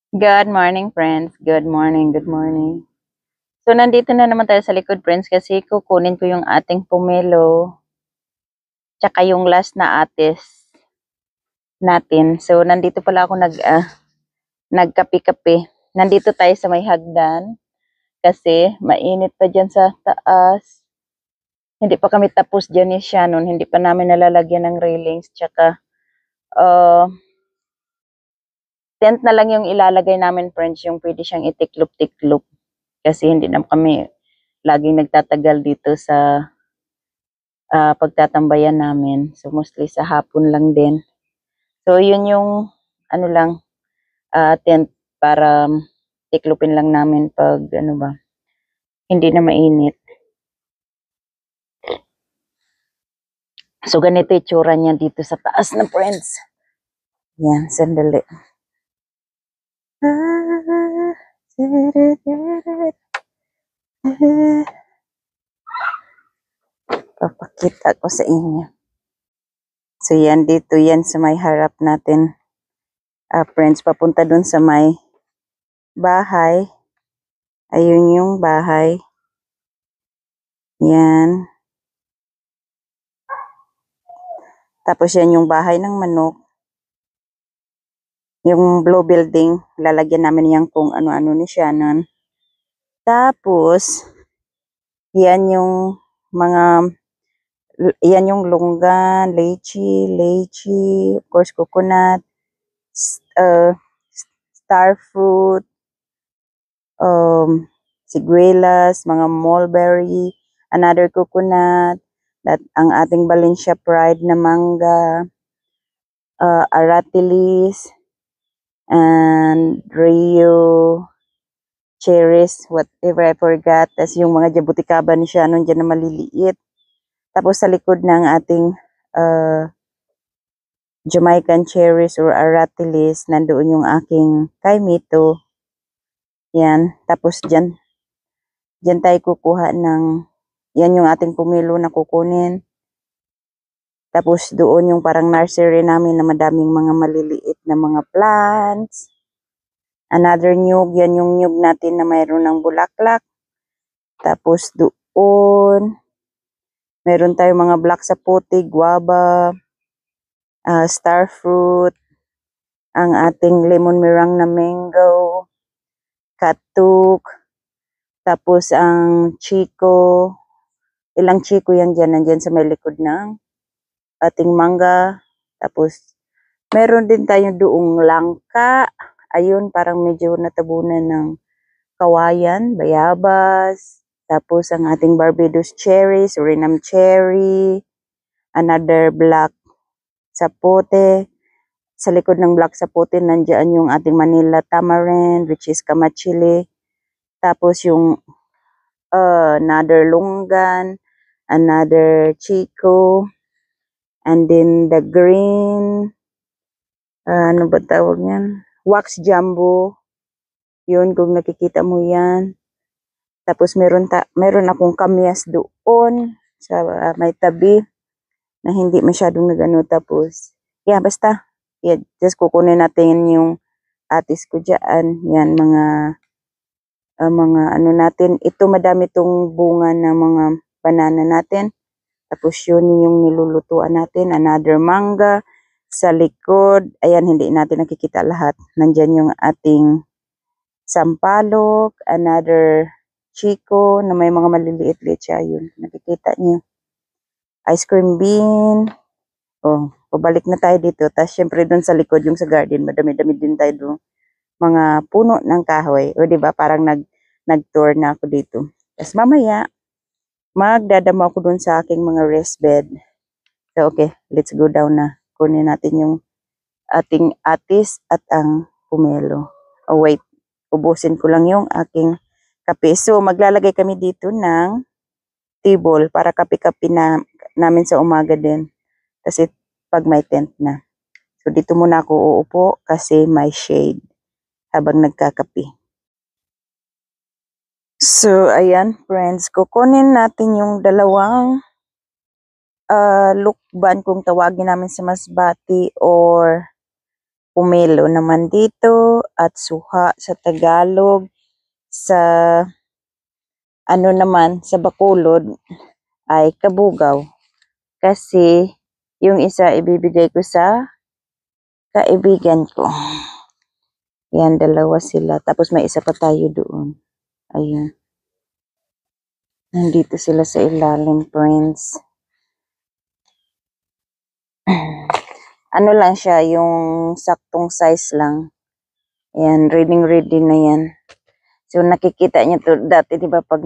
Good morning, friends. Good morning, good morning. So, nandito na naman tayo sa likod, friends, kasi kukunin ko yung ating pomelo, tsaka yung last na atis natin. So, nandito pala ako nagkape-kape. Nandito tayo sa may hagdan kasi mainit pa dyan sa taas. Hindi pa kami tapos dyan ni Shannon. Hindi pa namin nalalagyan ng railings. Tsaka, uh, tent na lang yung ilalagay namin, friends, yung pwede siyang itiklop-tiklop. Kasi hindi na kami laging nagtatagal dito sa pagtatambayan namin. So, mostly sa hapon lang din. So, yun yung, ano lang, tent para tiklupin lang namin pag, ano ba, hindi na mainit. So, ganito yung tsura niya dito sa taas na, friends. Yan, sandali. Papakita ko sa inyo. So, yan, dito yan sa may harap natin. Friends, papunta dun sa may bahay. Ayun yung bahay. Yan. Tapos yan yung bahay ng manok. Yung blue building, lalagyan namin yan kung ano-ano ni Shannon. Tapos, yan yung mga, yan yung longgan, lychee, of course, coconut, star fruit, siguelas, mga mulberry, another coconut, that ang ating Valencia Pride na mangga, aratilis, and Rio cherries, whatever I forgot. Tapos yung mga jabuticaba ni Shannon dyan na maliliit. Tapos sa likod ng ating Jamaican cherries or aratilis, nandoon yung aking kaimito. Yan. Tapos dyan tayo kukuha ng, yan yung ating pumilo na kukunin. Tapos doon yung parang nursery namin na madaming mga maliliit na mga plants. Another nyug, yan yung nyug natin na mayroon ng bulaklak. Tapos doon, meron tayong mga black sapote, guava, star fruit, ang ating lemon meringue na mango, katuk, tapos ang chico, ilang chico yan dyan, nandyan sa may likod ng ating mangga. Tapos, meron din tayong doong langka. Ayun, parang medyo natabunan ng kawayan, bayabas. Tapos, ang ating Barbados cherry, Suriname cherry, another black sapote. Sa likod ng black sapote, nandiyan yung ating Manila tamarind, which is kamachili. Tapos, yung another longgan, another chico, and then the green, ano ba tawag yan? Wax jumbo. Yun, kung nakikita mo yan. Tapos meron akong kamyas doon sa may tabi na hindi masyadong nagano. Tapos, yeah, basta. Yeah, just kukunin natin yung atis ko dyan. Yan, mga ano natin. Ito, madami tong bunga ng mga banana natin. Tapos yun yung nilulutuan natin. Another mangga. Sa likod, ayan, hindi natin nakikita lahat. Nandyan yung ating sampalok, another chico na may mga maliliit-liit siya. Yun, nakikita niyo. Ice cream bean. Oh, pabalik na tayo dito. Tapos syempre dun sa likod, yung sa garden, madami-dami din tayo doon. Mga puno ng kahoy. O diba, parang nag-tour na ako dito. Tapos mamaya, magdadama ako dun sa aking mga rest bed. So, okay, let's go down na. Kunin natin yung ating atis at ang pomelo. Oh, wait. Ubusin ko lang yung aking kape. So, maglalagay kami dito ng table para kape-kape na namin sa umaga din. Kasi pag may tent na. So, dito muna ako uupo kasi may shade habang nagkakape. So, ayan, friends. Kukunin natin yung dalawang lukban kung tawagin namin sa Masbati or pumelo naman dito at suha sa Tagalog. Sa ano naman, sa Bacolod ay kabugaw. Kasi yung isa ibibigay ko sa kaibigan ko. Yan, dalawa sila. Tapos may isa pa tayo doon. Ayun. Nandito sila sa ilalim, friends. Ano lang siya, yung saktong size lang. Ayan, ready na yan. So, nakikita niyo to dati, di ba, pag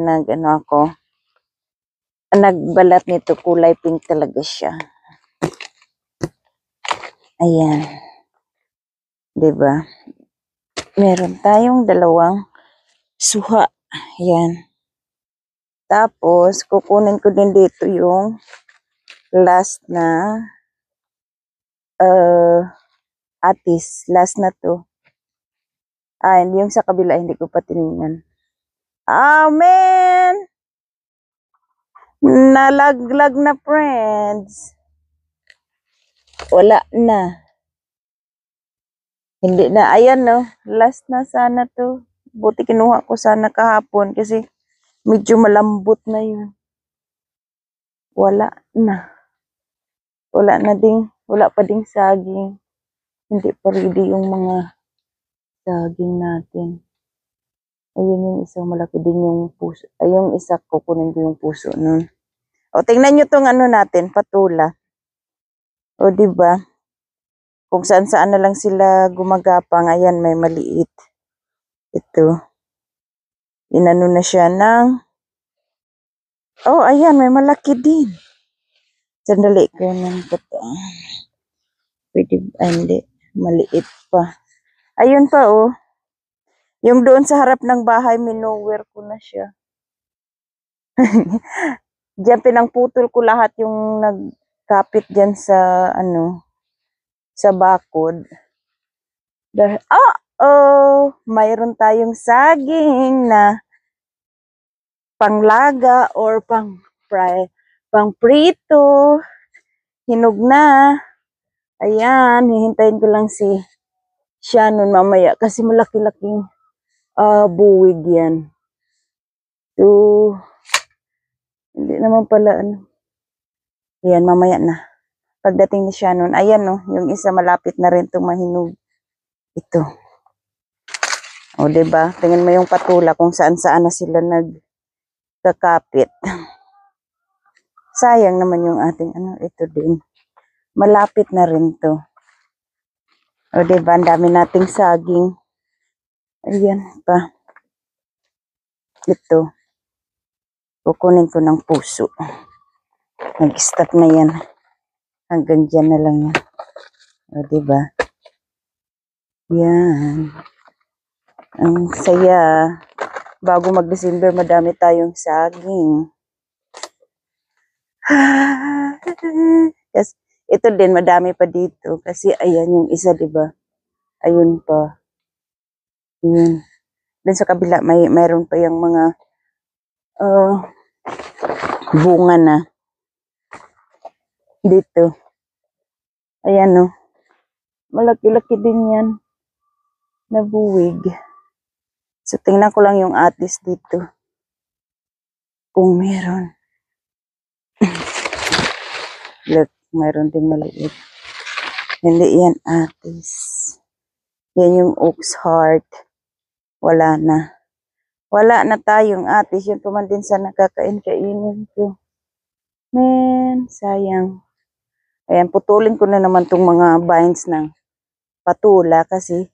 nagbalat nito, kulay pink talaga siya. Ayan. Di ba? Meron tayong dalawang suha. Ayan. Tapos, kukunin ko din dito yung last na atis. Last na to. Yung sa kabila, hindi ko pa tinignan. Man! Nalaglag na, friends. Wala na. Hindi na. Ayan, no. Last na sana to. Buti kinuha ko sana kahapon kasi medyo malambot na yun. Wala na. Wala pa ding saging. Hindi pa ready yung mga saging natin. Ayun yung isang malaki din yung puso. Ay, yung isa kukunin ko yung puso nun. O, tingnan nyo tong ano natin, patula. O, diba? Kung saan-saan na lang sila gumagapang. Ayan, may maliit. Ito. Inano na siya ng... Oh, ayan, may malaki din. Sandali ko nang ito. Pwede, hindi. Maliit pa. Ayun pa, oh. Yung doon sa harap ng bahay, minower ko na siya. Diyan pinangputol ko lahat yung nagkapit diyan sa sa bakod. Mayroon tayong saging na panglaga or pang-fry, pang-prito. Hinog na. Ayan, hihintayin ko lang si Shannon mamaya kasi malaki-laking buwig yan. So, hindi naman pala Ayan, mamaya na. Pagdating ni Shannon, ayan no, yung isa malapit na rin itong mahinog. Ito. O, diba? Tingnan mo yung patula kung saan-saan na sila nagkakapit. Sayang naman yung ating ito din. Malapit na rin to. O, diba? Ang dami nating saging. Ayan pa. Ito. Kukunin ko ng puso. Nag-stop na yan. Hanggang dyan na lang yan. O, diba? Yan. Ang saya. Bago mag-December, madami tayong saging. Yes, ito din, madami pa dito. Kasi, ayan yung isa, diba? Ayun pa. Yun. Then sa kabila, mayroon pa yung mga bunga na. Dito. Ayan, no. Malaki-laki din yan. Nabuwig. So, tingnan ko lang yung atis dito. Kung meron. Look, mayroon din maliit. Hindi yan atis. Yan yung oak's heart. Wala na. Wala na tayong atis. Yun pa man din sa nakakain-kainin ko. Man, sayang. Ayan, putulin ko na naman tong mga vines ng patula kasi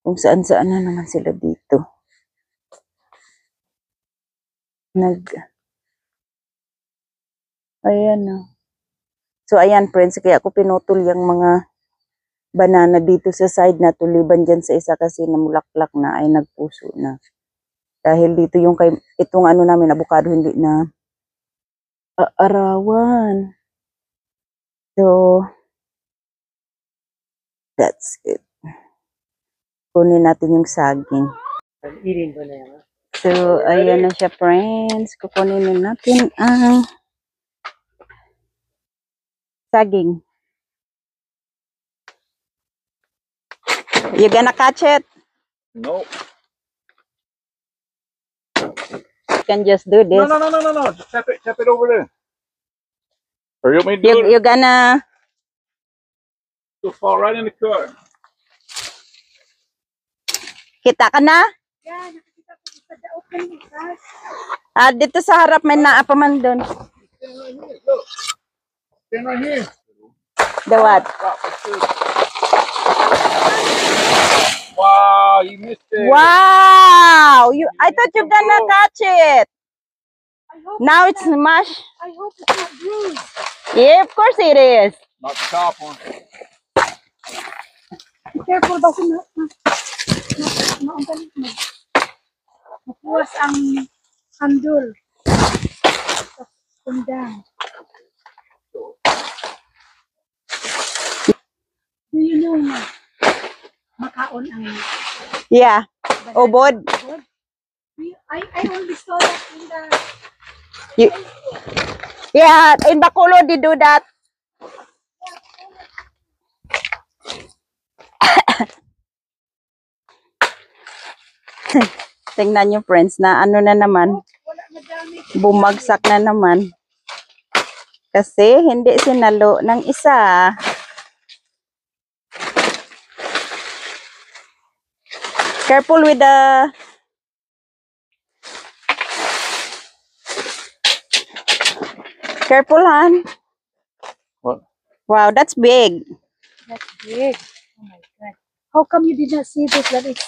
kung saan-saan na naman sila dito. Ayan o. So, ayan friends, kaya ako pinutol yung mga banana dito sa side na tuliban dyan sa isa kasi namulaklak na ay nagpuso na. Dahil dito yung itong namin, avocado, hindi na arawan. So, that's it. Kunin natin yung saging. So, ayan na siya friends. Kukunin natin ang saging. You gonna catch it? No. You can just do No, this. no. Just tap it over there. Or you want me to do it? You gonna... It'll fall right in the car. Kita ka na? Yeah, nakikita ko sa open bukas. Dito sa harap may naapa man doon. Stand right here. Look. Stand right here. The what? Wow, you missed it. Wow! I thought you're gonna catch it. I hope Now it's smashed. I hope it's not bruised. Yeah, of course it is. Not the top one. Be careful ba kung mapuwas ang handle. Kundang. Do you know na makaon ang Yeah. Obod. God? I only saw that in the Yeah, in Bacolod they do that. Tingnan nyo friends na ano na naman. wala na damage. Bumagsak na naman. Kasi hindi sinalo ng isa. Careful with the... Careful, Han. What? Wow, that's big. That's big. Oh my God. How come you did not see this? That it's